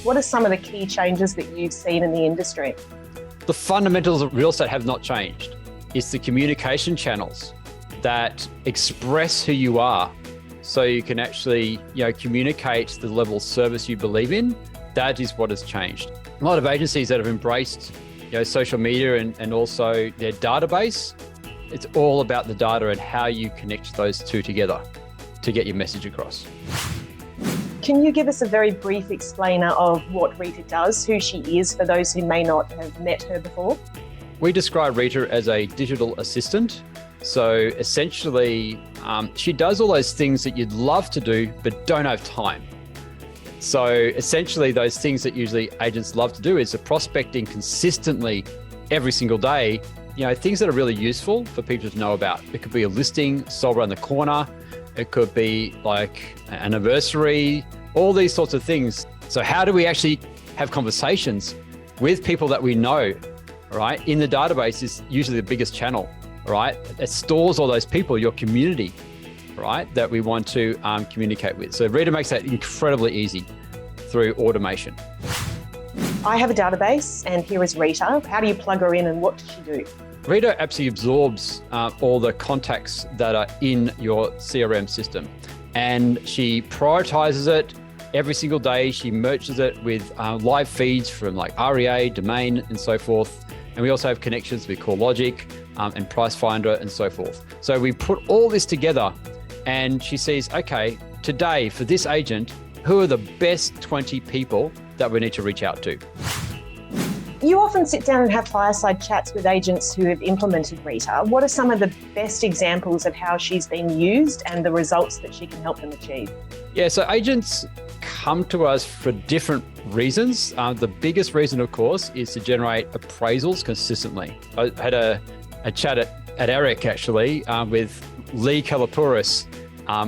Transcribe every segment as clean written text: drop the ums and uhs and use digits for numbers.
What are some of the key changes that you've seen in the industry? The fundamentals of real estate have not changed. It's the communication channels that express who you are, so you can actually, communicate the level of service you believe in. That is what has changed. A lot of agencies that have embraced, social media and also their database, it's all about the data and how you connect those two together to get your message across. Can you give us a very brief explainer of what Rita does, who she is, for those who may not have met her before? We describe Rita as a digital assistant. So essentially, she does all those things that you'd love to do, but don't have time. So essentially, those things that usually agents love to do is the prospecting consistently every single day, things that are really useful for people to know about. It could be a listing sold around the corner. It could be like an anniversary, all these sorts of things. So how do we actually have conversations with people that we know, right? In the database is usually the biggest channel, right? It stores all those people, your community, right? That we want to communicate with. So Rita makes that incredibly easy through automation. I have a database and here is Rita. How do you plug her in and what does she do? Rita absolutely absorbs all the contacts that are in your CRM system, and she prioritizes it every single day. She merges it with live feeds from like REA, Domain, and so forth. And we also have connections with CoreLogic and Price Finder and so forth. So we put all this together and she sees, okay, today for this agent, who are the best 20 people that we need to reach out to? You often sit down and have fireside chats with agents who have implemented Rita. What are some of the best examples of how she's been used and the results that she can help them achieve? Yeah, so agents come to us for different reasons. The biggest reason, of course, is to generate appraisals consistently. I had a chat at Eric, actually, with Lee Kalapouris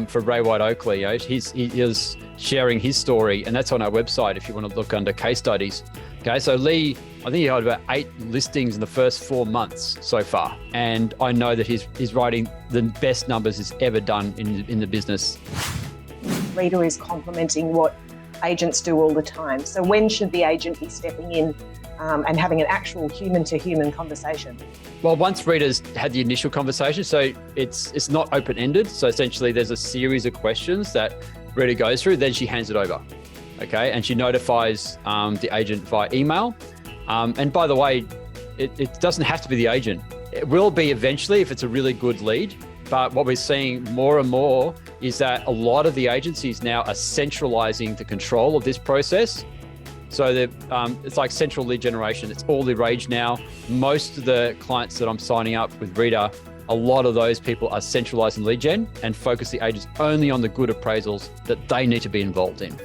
for Ray White Oakley. He is sharing his story, and that's on our website if you want to look under case studies. Okay, so Lee, I think he had about 8 listings in the first 4 months so far. And I know that he's writing the best numbers he's ever done in the business. Rita is complementing what agents do all the time. So when should the agent be stepping in and having an actual human-to-human conversation? Well, once Rita's had the initial conversation, so it's not open-ended. So essentially there's a series of questions that Rita goes through, then she hands it over. Okay, and she notifies the agent via email. And by the way, it doesn't have to be the agent. It will be eventually if it's a really good lead. But what we're seeing more and more is that a lot of the agencies now are centralizing the control of this process. So it's like central lead generation. It's all the rage now. Most of the clients that I'm signing up with Rita, a lot of those people are centralizing lead gen and focus the agents only on the good appraisals that they need to be involved in.